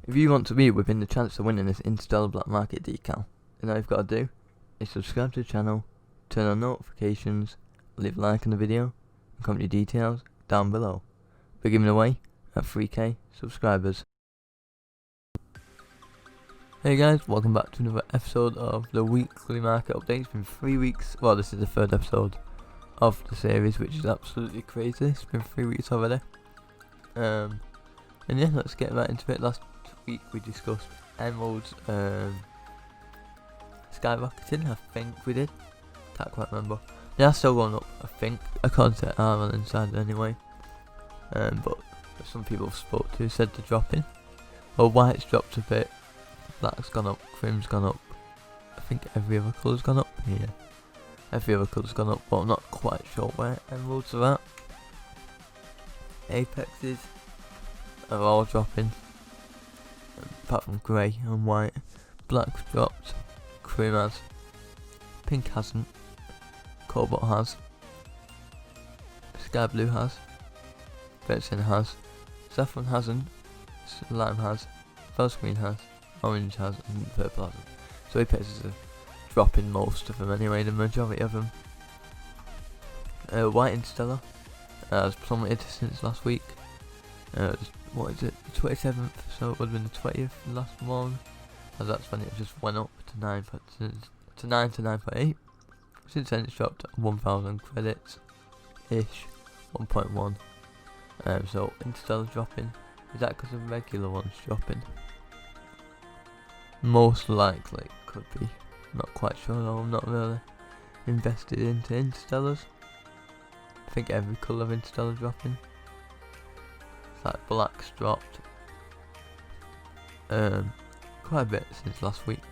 If you want to be within the chance of winning this Interstellar Black Market decal, then all you've got to do is subscribe to the channel, turn on notifications, leave a like on the video, and comment your details down below. We're giving away at 3k subscribers. Hey guys, welcome back to another episode of the weekly market update. It's been 3 weeks, well this is the third episode of the series, which is absolutely crazy. It's been 3 weeks already. And yeah, let's get right into it. Last week we discussed emeralds skyrocketing, I think we did. Can't quite remember. They are still going up, I think, according to RL Insider anyway. But some people I've spoke to said they're dropping. Well, white's dropped a bit, black's gone up, crim's gone up. I think every other colour's gone up. Yeah, every other colour's gone up, but I'm not quite sure where emeralds are at. Apexes are all dropping, apart from grey and white. Black's dropped, cream has, pink hasn't, cobalt has, sky blue has, Vexen has, saffron hasn't, lime has, false green has, orange has, and purple hasn't. So apexes are dropping most of them anyway, the majority of them. White Interstellar has plummeted since last week. What is it, the 27th, so it would have been the 20th last morning, as that's when it just went up to 9 to 9.8. Since then it's dropped 1,000 credits ish, 1.1. So Interstellar dropping. Is that because the regular ones dropping? Most likely, could be. Not quite sure though, I'm not really invested into Interstellars. I think every colour of Interstellar dropping. It's like black's dropped quite a bit since last week.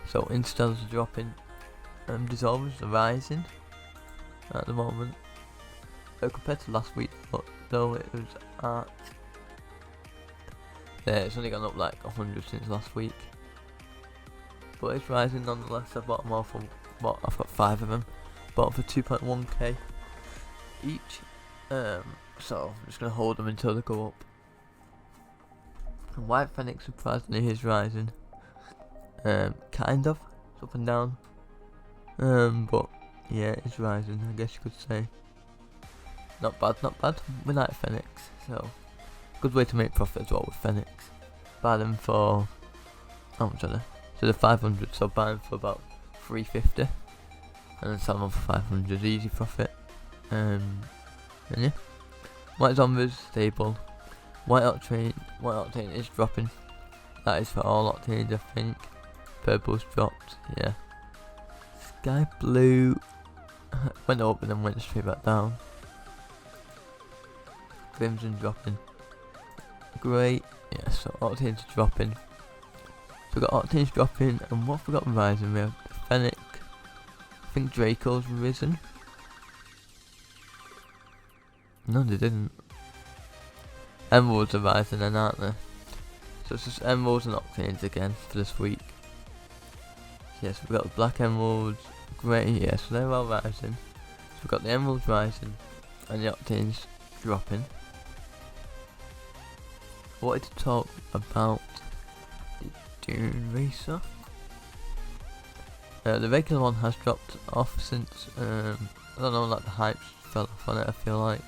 So Interstellars are dropping. Dissolvers are rising at the moment. Compared to last week, but though it was at it's only gone up like 100 since last week, but it's rising nonetheless. I bought them all for, well, I've got 5 of them, bought them for 2.1k each, so I'm just going to hold them until they go up. And white Fenix surprisingly is rising, kind of, it's up and down, but yeah, it's rising, I guess you could say. Not bad, not bad. We like Fenix, so good way to make profit as well with Fenix. Buy them for, how much are they? So they're 500, so buy them for about 350, and then sell them for 500, easy profit. And yeah, white zombies stable. White octane is dropping. That is for all octanes, I think. Purple's dropped, yeah. Sky blue went up and then went straight back down. Crimson dropping. Great, yeah, so octanes are dropping. So we got octanes dropping, and what have we got rising? We have Fenix. I think Draco's risen. No, they didn't. Emeralds are rising then, aren't they? So it's just emeralds and octanes again for this week. Yes, we've got the black emeralds, grey, yeah, so they're all rising. So we've got the emeralds rising, and the octanes dropping. I wanted to talk about the Dune Racer. The regular one has dropped off since, I don't know, like the hype fell off on it, I feel like.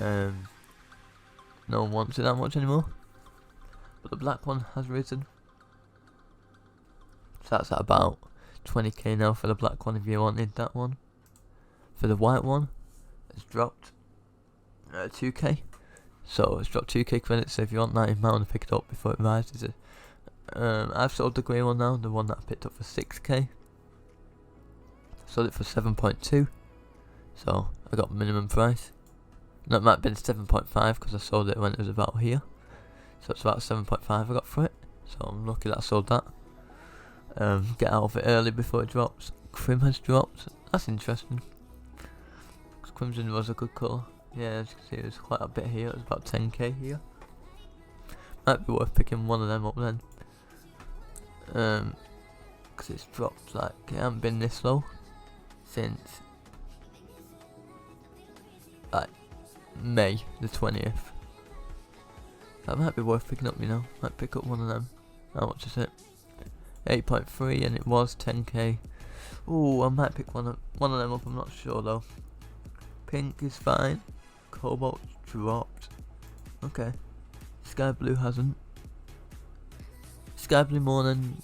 No one wants it that much anymore. But the black one has risen. So that's at about 20k now for the black one if you wanted that one. For the white one, it's dropped 2k. So it's dropped 2k credits, so if you want that in to pick it up before it rises. I've sold the grey one now, the one that I picked up for 6k. Sold it for 7.2, so I got minimum price. That might have been 7.5 because I sold it when it was about here. So it's about 7.5 I got for it, so I'm lucky that I sold that. Get out of it early before it drops. Crim has dropped, that's interesting. Crimson was a good colour. Yeah, as you can see, there's quite a bit here. It was about 10k here. Might be worth picking one of them up then. Because it's dropped, like, it hasn't been this low since like May the 20th. That might be worth picking up, you know. Might pick up one of them. How much is it? 8.3, and it was 10k. Ooh, I might pick one of them up, I'm not sure though. Pink is fine. Cobalt dropped. Okay. Sky blue hasn't. Sky blue more than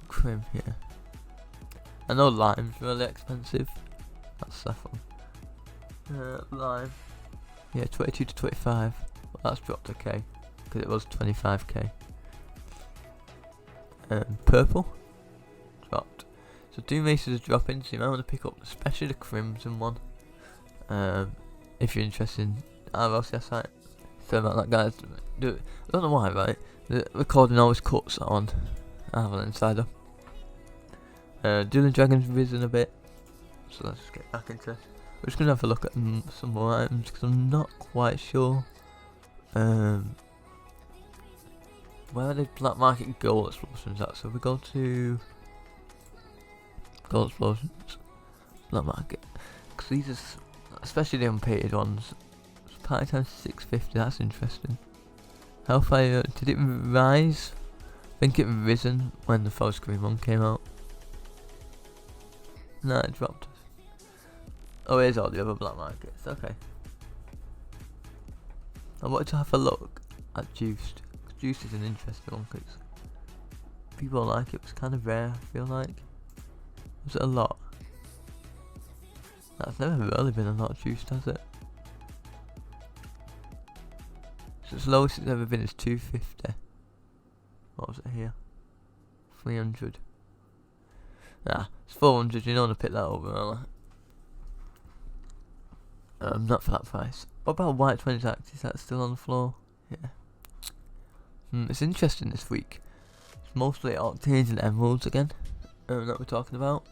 Crim, yeah. I know lime's really expensive. That's saffron. Lime. Yeah, 22 to 25. Well, that's dropped a K. Because it was 25k. Purple. Dropped. So Dune Racer is dropping, so you might want to pick up especially the crimson one. If you're interested in rlcs site. Sorry about that, guys. I don't know why, right? The recording always cuts on. I have an insider. Dune Dragon's risen a bit, so let's just get back into it. We're just gonna have a look at some more items because I'm not quite sure. Where are the black market gold explosions at? So we go to gold explosions, black market, because these are especially the unpainted ones. Party time 650. That's interesting. Hellfire, did it rise? I think it risen when the Forest Green one came out. No, it dropped. Oh, here's all the other black markets. Okay. I wanted to have a look at Juiced. Juiced is an interesting one because people like it. It was kind of rare, I feel like. Was it a lot? That's never really been a lot of Juiced, has it? So its lowest it's ever been is 250. What was it here? 300. Ah, it's 400. You don't want to pick that over, really. Not for that price. What about White 20 Act? Is that still on the floor? Yeah. It's interesting this week. It's mostly Octanes and Emeralds again that we're talking about.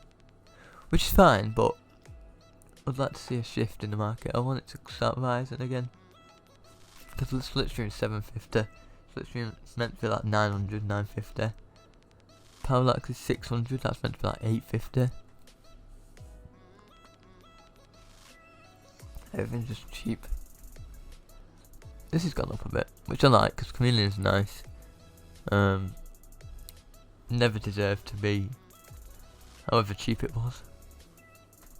Which is fine, but I'd like to see a shift in the market. I want it to start rising again. Because the split stream is 750. Split stream is meant to be like 900, 950. Parallax is 600. That's meant to be like 850. Everything's just cheap. This has gone up a bit, which I like because Chameleon is nice. Never deserved to be however cheap it was.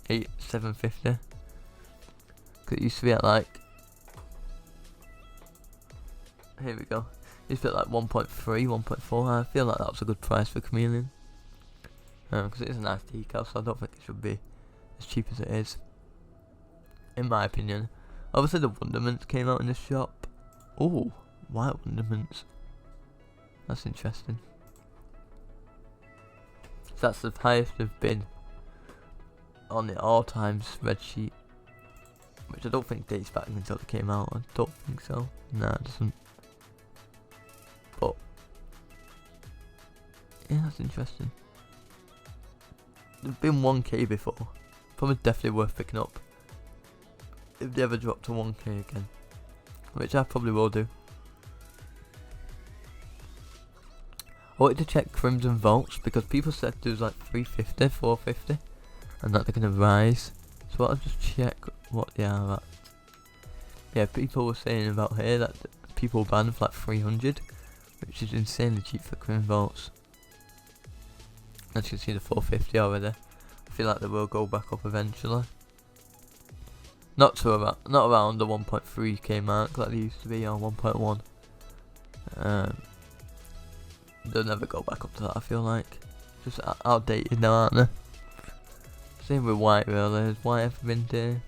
750. Cause it used to be at like, here we go. It used to be at like 1.3, 1.4. I feel like that was a good price for Chameleon. Because it is a nice decal, so I don't think it should be as cheap as it is. In my opinion. Obviously the Wonderments came out in this shop. Oh, white Wonderments. That's interesting. So that's the highest they've been on the all-time spreadsheet. Which I don't think dates back until it came out. I don't think so. Nah, it doesn't. But yeah, that's interesting. They've been 1k before. Probably definitely worth picking up if they ever drop to 1k again, which I probably will do. I wanted to check Crimson Vaults because people said there was like 350, 450 and that they're going to rise, so I'll just check what they are at. Yeah, people were saying about here that people banned for like 300, which is insanely cheap for Crimson Vaults. As you can see, the 450 already. I feel like they will go back up eventually. Not around the 1.3k mark like they used to be, or 1.1. They'll never go back up to that, I feel like. Just outdated now, aren't they? Same with white, really. Has white ever been to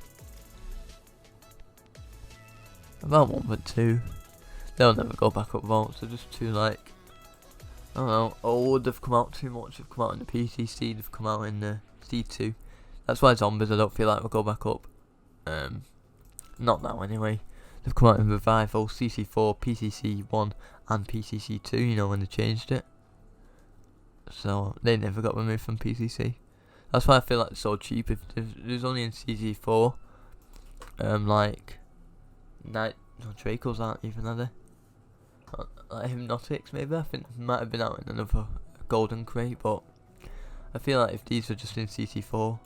about 1.2? They'll never go back up vaults. They're just too, like, I don't know, old. They've come out too much. They've come out in the PCC. They've come out in the C2. That's why zombies I don't feel like will go back up. Not now anyway. They've come out in Revival, CC4, PCC1 and PCC2, you know, when they changed it. So they never got removed from PCC. That's why I feel like it's so cheap. If there's only in CC4, like Dracos aren't even, are they? Like Hypnotics maybe, I think might have been out in another golden crate, but I feel like if these were just in CC4,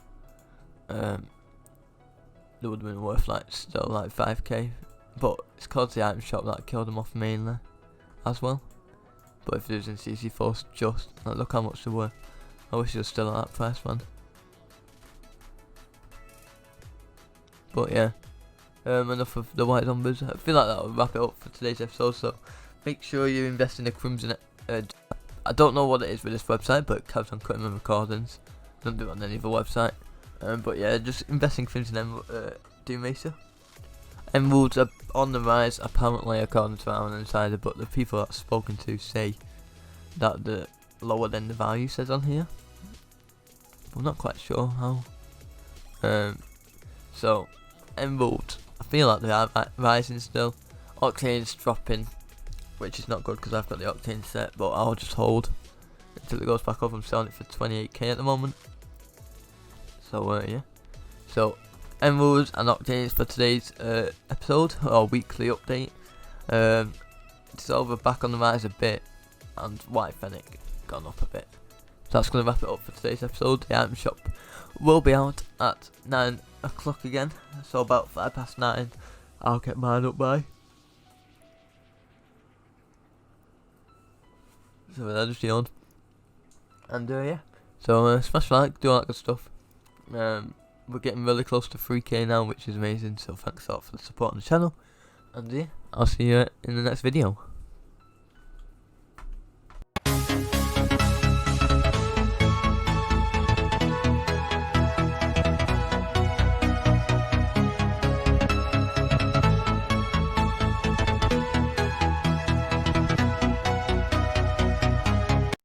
they would have been worth like still like 5k, but it's called the item shop that killed them off mainly. as well. But if there's in CC4s, just like, look how much they were. I wish it was still at that price, man. But yeah, enough of the white numbers. I feel like that will wrap it up for today's episode. So make sure you invest in the crumbs in it. I don't know what it is with this website, but it keeps on cutting my recordings. Don't do it on any other website. But yeah, just investing things in Dune Racer. Emeralds are on the rise, apparently, according to our insider, but the people that I've spoken to say that the lower than the value says on here. I'm not quite sure how. So, emeralds, I feel like they are rising still. Octane's dropping, which is not good because I've got the Octane set, but I'll just hold until it goes back up. I'm selling it for 28k at the moment. So, yeah. So, emeralds and octanes for today's episode, or weekly update. Silver back on the rise a bit, and white Fenix gone up a bit. So that's going to wrap it up for today's episode. The item shop will be out at 9 o'clock again, so about 9:05 I'll get mine up by. So I just yawned. And yeah, so smash like, do all that good stuff. We're getting really close to 3k now, which is amazing, so thanks a lot for the support on the channel. And yeah, I'll see you in the next video.